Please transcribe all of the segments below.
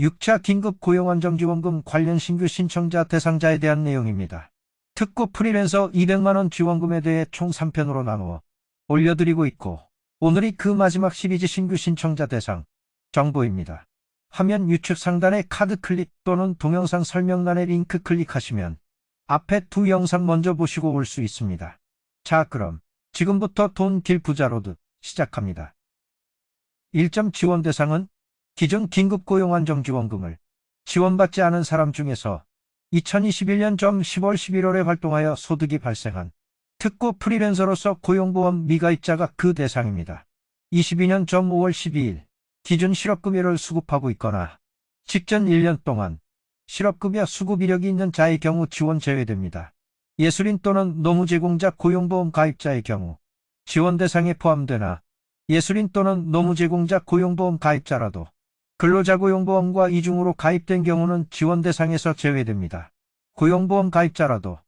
6차 긴급 고용안정지원금 관련 신규 신청자 대상자에 대한 내용입니다. 특고 프리랜서 200만원 지원금에 대해 총 3편으로 나누어 올려드리고 있고, 오늘이 그 마지막 시리즈 신규 신청자 대상 정보입니다. 화면 유축 상단의 카드 클릭 또는 동영상 설명란의 링크 클릭하시면 앞에 두 영상 먼저 보시고 올 수 있습니다. 자, 그럼 지금부터 돈 길 부자로드 시작합니다. 1점 지원 대상은 기존 긴급고용안정지원금을 지원받지 않은 사람 중에서 2021년 10월 11월에 활동하여 소득이 발생한 특고 프리랜서로서 고용보험 미가입자가 그 대상입니다. 22년 5월 12일 기준 실업급여를 수급하고 있거나 직전 1년 동안 실업급여 수급 이력이 있는 자의 경우 지원 제외됩니다. 예술인 또는 노무제공자 고용보험 가입자의 경우 지원 대상에 포함되나 예술인 또는 노무제공자 고용보험 가입자라도 근로자고용보험과 이중으로 가입된 경우는 지원 대상에서 제외됩니다. 고용보험 가입자라도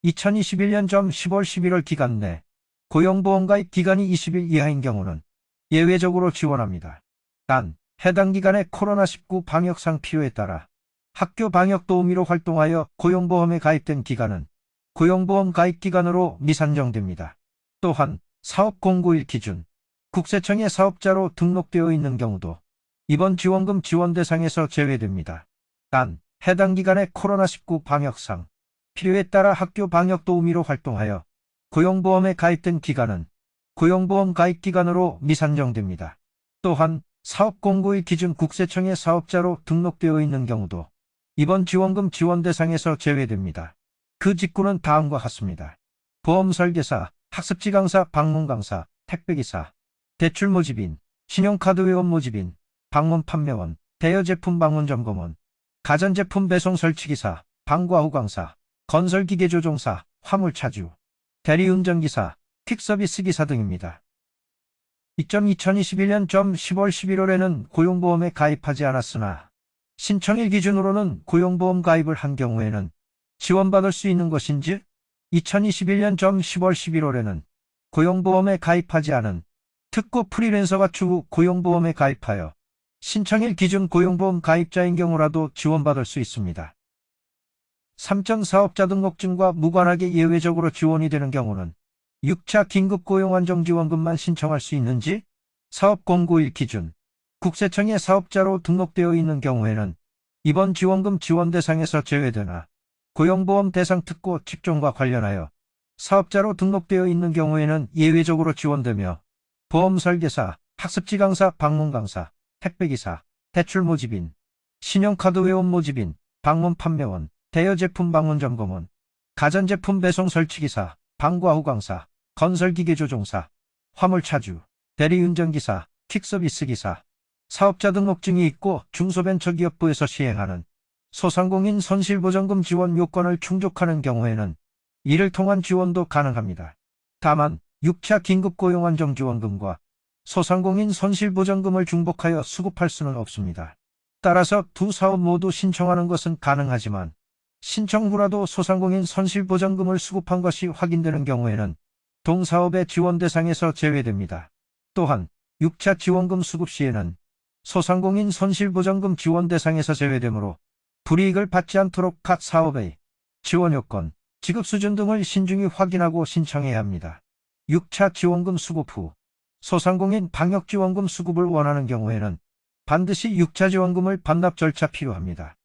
2021년 10월 11월 기간 내 고용보험 가입 기간이 20일 이하인 경우는 예외적으로 지원합니다. 단, 해당 기간의 코로나19 방역상 필요에 따라 학교 방역 도우미로 활동하여 고용보험에 가입된 기간은 고용보험 가입 기간으로 미산정됩니다. 또한 사업 공고일 기준 국세청에 사업자로 등록되어 있는 경우도 이번 지원금 지원 대상에서 제외됩니다. 단, 해당 기간의 코로나19 방역상 필요에 따라 학교 방역 도우미로 활동하여 고용보험에 가입된 기간은 고용보험 가입 기간으로 미산정됩니다. 또한 사업 공고일 기준 국세청에 사업자로 등록되어 있는 경우도 이번 지원금 지원 대상에서 제외됩니다. 그 직군은 다음과 같습니다. 보험설계사, 학습지 강사, 방문 강사, 택배기사, 대출 모집인, 신용카드 회원 모집인, 방문 판매원, 대여제품 방문 점검원, 가전제품 배송 설치기사, 방과 후 강사, 건설기계 조종사, 화물차주, 대리운전기사, 퀵서비스 기사 등입니다. 2021년 10월 11월에는 고용보험에 가입하지 않았으나 신청일 기준으로는 고용보험 가입을 한 경우에는 지원받을 수 있는 것인지, 2021년 10월 11월에는 고용보험에 가입하지 않은 특고 프리랜서가 추후 고용보험에 가입하여 신청일 기준 고용보험 가입자인 경우라도 지원받을 수 있습니다. 3점 사업자 등록증과 무관하게 예외적으로 지원이 되는 경우는 6차 긴급고용안정지원금만 신청할 수 있는지, 사업 공고일 기준 국세청에 사업자로 등록되어 있는 경우에는 이번 지원금 지원 대상에서 제외되나 고용보험 대상 특고 직종과 관련하여 사업자로 등록되어 있는 경우에는 예외적으로 지원되며, 보험설계사, 학습지 강사, 방문 강사, 택배기사, 대출 모집인, 신용카드 회원 모집인, 방문 판매원, 대여제품 방문 점검원, 가전제품 배송 설치기사, 방과 후 강사, 건설기계 조종사, 화물차주, 대리운전기사, 퀵서비스 기사, 사업자 등록증이 있고 중소벤처기업부에서 시행하는 소상공인 손실보전금 지원 요건을 충족하는 경우에는 이를 통한 지원도 가능합니다. 다만 6차 긴급고용안정지원금과 소상공인 손실보전금을 중복하여 수급할 수는 없습니다. 따라서 두 사업 모두 신청하는 것은 가능하지만 신청 후라도 소상공인 손실보전금을 수급한 것이 확인되는 경우에는 동사업의 지원 대상에서 제외됩니다. 또한 6차 지원금 수급 시에는 소상공인 손실보전금 지원 대상에서 제외되므로 불이익을 받지 않도록 각 사업의 지원 요건, 지급 수준 등을 신중히 확인하고 신청해야 합니다. 6차 지원금 수급 후 소상공인 방역지원금 수급을 원하는 경우에는 반드시 6차 지원금을 반납 절차 필요합니다.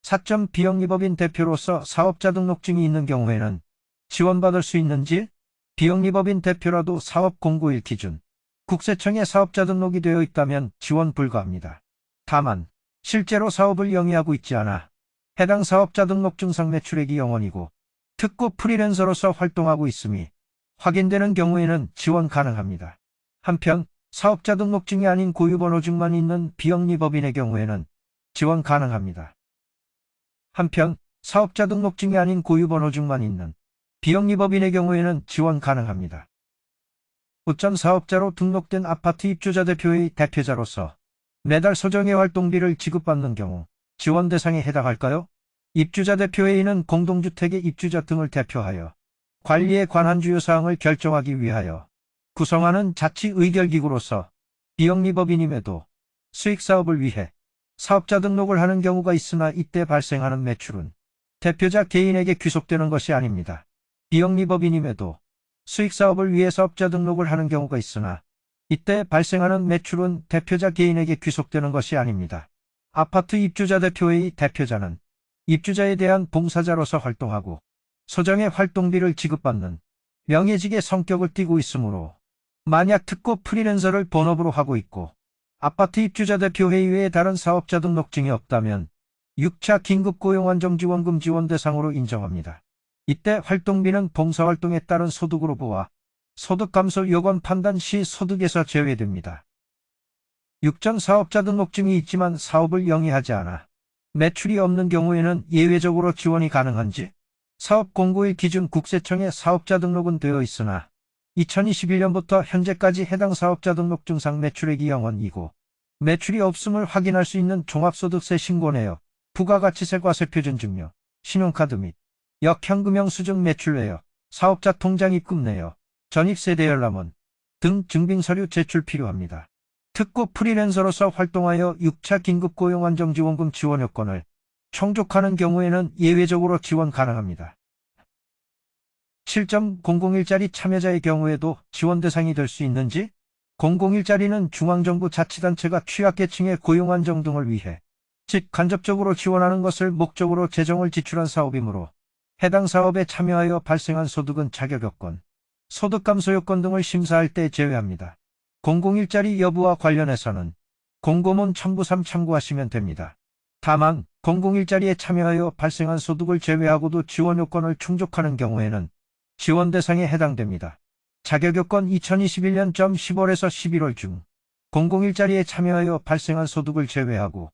4점 비영리법인 대표로서 사업자 등록증이 있는 경우에는 지원받을 수 있는지, 비영리법인 대표라도 사업 공고일 기준 국세청에 사업자 등록이 되어 있다면 지원 불가합니다. 다만 실제로 사업을 영위하고 있지 않아 해당 사업자 등록증상 매출액이 0원이고 특고 프리랜서로서 활동하고 있음이 확인되는 경우에는 지원 가능합니다. 한편 사업자 등록증이 아닌 고유번호증만 있는 비영리법인의 경우에는 지원 가능합니다. 한편 사업자 등록증이 아닌 고유번호증만 있는 비영리법인의 경우에는 지원 가능합니다. 5점 사업자로 등록된 아파트 입주자 대표의 대표자로서 매달 소정의 활동비를 지급받는 경우 지원 대상에 해당할까요? 입주자 대표회의는 공동주택의 입주자 등을 대표하여 관리에 관한 주요 사항을 결정하기 위하여 구성하는 자치 의결기구로서 비영리법인임에도 수익사업을 위해 사업자 등록을 하는 경우가 있으나 이때 발생하는 매출은 대표자 개인에게 귀속되는 것이 아닙니다. 비영리법인임에도 수익사업을 위해 사업자 등록을 하는 경우가 있으나 이때 발생하는 매출은 대표자 개인에게 귀속되는 것이 아닙니다. 아파트 입주자 대표회의 대표자는 입주자에 대한 봉사자로서 활동하고 소정의 활동비를 지급받는 명예직의 성격을 띠고 있으므로 만약 특고 프리랜서를 본업으로 하고 있고 아파트 입주자 대표회의 외에 다른 사업자 등록증이 없다면 6차 긴급고용안정지원금 지원 대상으로 인정합니다. 이때 활동비는 봉사활동에 따른 소득으로 보아 소득감소 요건 판단 시 소득에서 제외됩니다. 6전 사업자 등록증이 있지만 사업을 영위하지 않아 매출이 없는 경우에는 예외적으로 지원이 가능한지 사업공고일 기준 국세청에 사업자 등록은 되어 있으나 2021년부터 현재까지 해당 사업자 등록증상 매출액이 0원이고 매출이 없음을 확인할 수 있는 종합소득세 신고내역, 부가가치세 과세표준증명, 신용카드 및 역현금영수증 매출내역, 사업자 통장 입금 내역, 전입세 대열람원 등 증빙서류 제출 필요합니다. 특고 프리랜서로서 활동하여 6차 긴급고용안정지원금 지원 요건을 충족하는 경우에는 예외적으로 지원 가능합니다. 7.001짜리 참여자의 경우에도 지원 대상이 될 수 있는지? 001짜리는 중앙정부 자치단체가 취약계층의 고용안정 등을 위해 즉 간접적으로 지원하는 것을 목적으로 재정을 지출한 사업이므로 해당 사업에 참여하여 발생한 소득은 자격요건, 소득감소 요건 등을 심사할 때 제외합니다. 001짜리 여부와 관련해서는 공고문 첨부 3 참고하시면 됩니다. 다만 001짜리에 참여하여 발생한 소득을 제외하고도 지원 요건을 충족하는 경우에는 지원 대상에 해당됩니다. 자격요건 2021년 10월에서 11월 중 001짜리에 참여하여 발생한 소득을 제외하고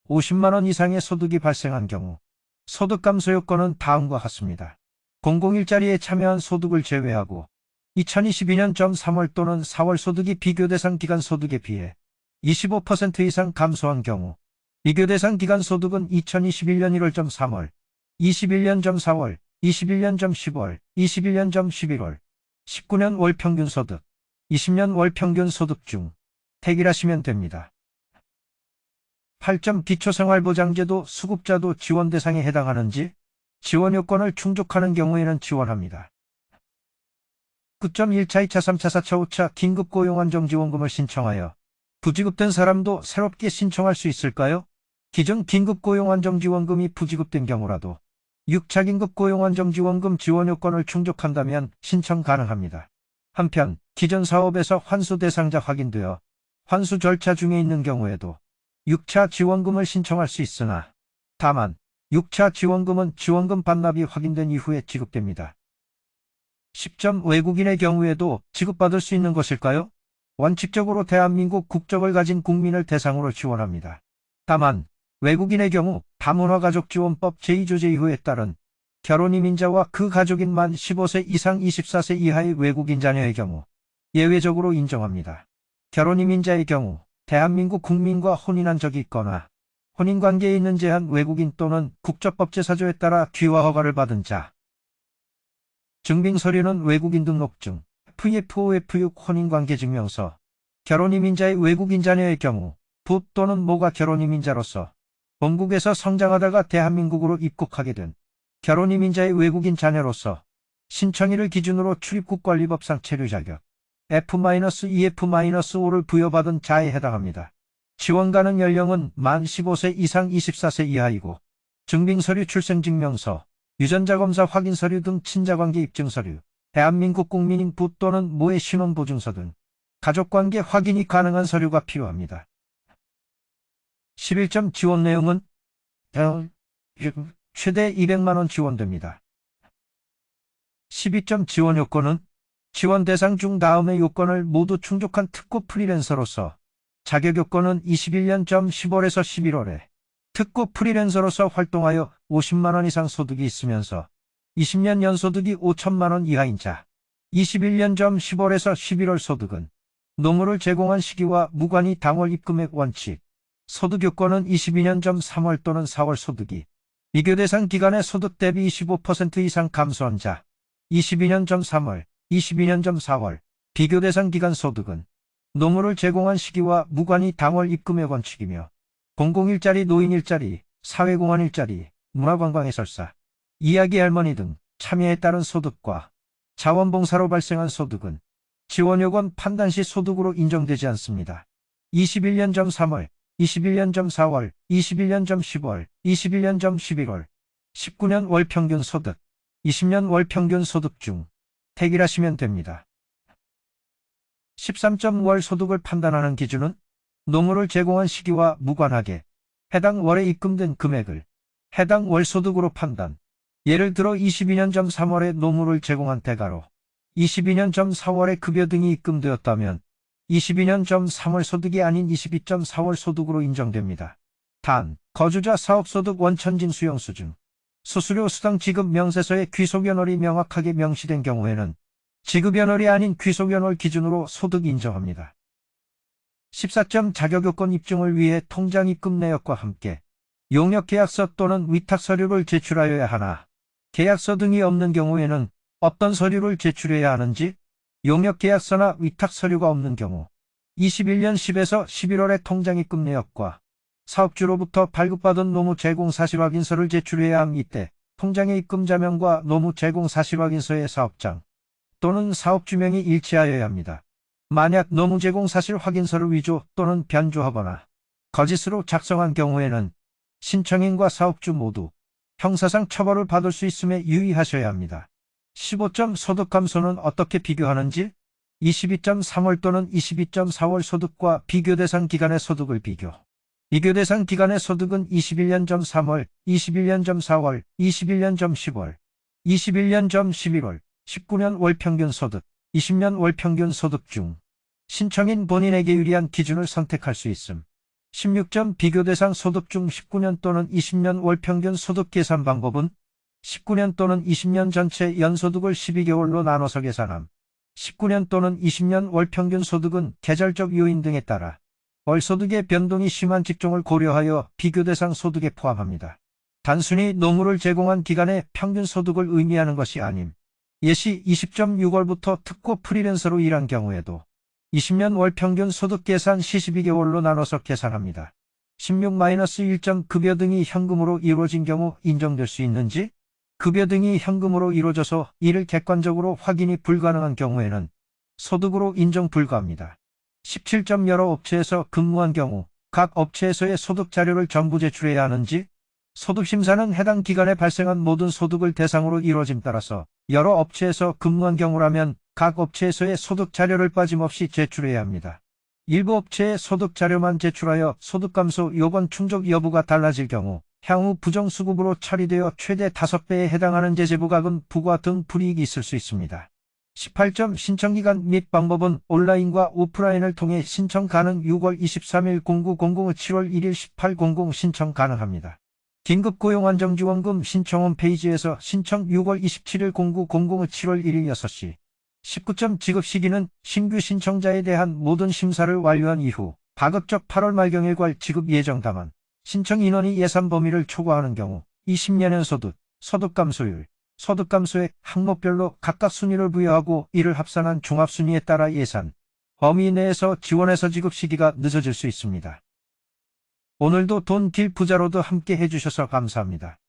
50만 원 이상의 소득이 발생한 경우 소득감소 요건은 다음과 같습니다. 001짜리에 참여한 소득을 제외하고 2022년 3월 또는 4월 소득이 비교 대상 기간 소득에 비해 25% 이상 감소한 경우 비교 대상 기간 소득은 2021년 1월 3월, 21년 4월, 21년 10월, 21년 11월, 19년 월 평균 소득, 20년 월 평균 소득 중 택일하시면 됩니다. 8점 기초생활보장제도 수급자도 지원 대상에 해당하는지 지원 요건을 충족하는 경우에는 지원합니다. 9점 1차, 2차, 3차, 4차, 5차 긴급고용안정지원금을 신청하여 부지급된 사람도 새롭게 신청할 수 있을까요? 기존 긴급고용안정지원금이 부지급된 경우라도 6차 긴급고용안정지원금 지원 요건을 충족한다면 신청 가능합니다. 한편 기존 사업에서 환수 대상자 확인되어 환수 절차 중에 있는 경우에도 6차 지원금을 신청할 수 있으나 다만 6차 지원금은 지원금 반납이 확인된 이후에 지급됩니다. 10점 외국인의 경우에도 지급받을 수 있는 것일까요? 원칙적으로 대한민국 국적을 가진 국민을 대상으로 지원합니다. 다만 외국인의 경우 다문화가족지원법 제2조 제2호에 따른 결혼 이민자와 그 가족인 만 15세 이상 24세 이하의 외국인 자녀의 경우 예외적으로 인정합니다. 결혼 이민자의 경우 대한민국 국민과 혼인한 적이 있거나 혼인관계에 있는 제한 외국인 또는 국적법 제4조에 따라 귀화 허가를 받은 자, 증빙서류는 외국인 등록증, FFOF6 혼인관계증명서, 결혼이민자의 외국인 자녀의 경우 부 또는 모가 결혼이민자로서 본국에서 성장하다가 대한민국으로 입국하게 된 결혼이민자의 외국인 자녀로서 신청일을 기준으로 출입국관리법상 체류 자격 F-2, F-5를 부여받은 자에 해당합니다. 지원 가능 연령은 만 15세 이상 24세 이하이고 증빙서류 출생증명서, 유전자검사 확인서류 등 친자관계 입증서류, 대한민국 국민인 부 또는 모의 신원보증서 등 가족관계 확인이 가능한 서류가 필요합니다. 11점 지원 내용은 최대 200만원 지원됩니다. 12점 지원 요건은 지원 대상 중 다음의 요건을 모두 충족한 특고 프리랜서로서 자격 요건은 21년 10월에서 11월에 특고 프리랜서로서 활동하여 50만원 이상 소득이 있으면서 20년 연소득이 5천만원 이하인 자, 21년 10월에서 11월 소득은 노무를 제공한 시기와 무관히 당월 입금액 원칙, 소득 요건은 22년 3월 또는 4월 소득이 비교 대상 기간의 소득 대비 25% 이상 감소한 자, 22년 3월, 22년 4월, 비교 대상 기간 소득은 노무를 제공한 시기와 무관히 당월 입금액 원칙이며 공공일자리, 노인 일자리, 사회공헌 일자리, 문화관광해설사, 이야기 할머니 등 참여에 따른 소득과 자원봉사로 발생한 소득은 지원요건 판단 시 소득으로 인정되지 않습니다. 21년 점 3월, 21년 점 4월, 21년 점 10월, 21년 점 11월, 19년 월 평균 소득, 20년 월 평균 소득 중 택일하시면 됩니다. 13점 월 소득을 판단하는 기준은 노무를 제공한 시기와 무관하게 해당 월에 입금된 금액을 해당 월 소득으로 판단. 예를 들어 22년 점 3월에 노무를 제공한 대가로 22년 점 4월에 급여 등이 입금되었다면 22년 점 3월 소득이 아닌 22.4월 소득으로 인정됩니다. 단, 거주자 사업소득 원천징 수용 수준, 수수료 수당 지급 명세서에 귀속연월이 명확하게 명시된 경우에는 지급연월이 아닌 귀속연월 기준으로 소득 인정합니다. 14점 자격요건 입증을 위해 통장 입금 내역과 함께 용역계약서 또는 위탁서류를 제출하여야 하나, 계약서 등이 없는 경우에는 어떤 서류를 제출해야 하는지, 용역계약서나 위탁서류가 없는 경우 21년 10에서 11월에 통장 입금 내역과 사업주로부터 발급받은 노무 제공 사실확인서를 제출해야 함. 이때 통장의 입금자명과 노무 제공 사실확인서의 사업장 또는 사업주명이 일치하여야 합니다. 만약 노무 제공 사실확인서를 위조 또는 변조하거나 거짓으로 작성한 경우에는 신청인과 사업주 모두 형사상 처벌을 받을 수 있음에 유의하셔야 합니다. 15점 소득 감소는 어떻게 비교하는지 22.3월 또는 22.4월 소득과 비교 대상 기간의 소득을 비교. 비교 대상 기간의 소득은 21년 점 3월, 21년 점 4월, 21년 점 10월, 21년 점 11월, 19년 월 평균 소득, 20년 월 평균 소득 중 신청인 본인에게 유리한 기준을 선택할 수 있음. 16점 비교 대상 소득 중 19년 또는 20년 월 평균 소득 계산 방법은 19년 또는 20년 전체 연소득을 12개월로 나눠서 계산함. 19년 또는 20년 월 평균 소득은 계절적 요인 등에 따라 월소득의 변동이 심한 직종을 고려하여 비교 대상 소득에 포함합니다. 단순히 노무를 제공한 기간의 평균 소득을 의미하는 것이 아님. 예시 20.6월부터 특고 프리랜서로 일한 경우에도 20년 월 평균 소득 계산 시 12개월로 나눠서 계산합니다. 16-1점 급여 등이 현금으로 이루어진 경우 인정될 수 있는지, 급여 등이 현금으로 이루어져서 이를 객관적으로 확인이 불가능한 경우에는 소득으로 인정 불가합니다. 17점 여러 업체에서 근무한 경우 각 업체에서의 소득 자료를 전부 제출해야 하는지, 소득심사는 해당 기간에 발생한 모든 소득을 대상으로 이루어짐 따라서 여러 업체에서 근무한 경우라면 각 업체에서의 소득 자료를 빠짐없이 제출해야 합니다. 일부 업체의 소득 자료만 제출하여 소득 감소 요건 충족 여부가 달라질 경우 향후 부정수급으로 처리되어 최대 5배에 해당하는 제재부과금 부과 등 불이익이 있을 수 있습니다. 18점 신청기간 및 방법은 온라인과 오프라인을 통해 신청 가능. 6월 23일 0900 7월 1일 1800 신청 가능합니다. 긴급고용안정지원금 신청 홈페이지에서 신청. 6월 27일 0900 7월 1일 6시 19점 지급 시기는 신규 신청자에 대한 모든 심사를 완료한 이후 가급적 8월 말경일괄 지급 예정. 다만 신청 인원이 예산 범위를 초과하는 경우 20년연 소득, 소득 감소율, 소득 감소액 항목별로 각각 순위를 부여하고 이를 합산한 종합순위에 따라 예산 범위 내에서 지원해서 지급 시기가 늦어질 수 있습니다. 오늘도 돈 딜 부자로드 함께 해주셔서 감사합니다.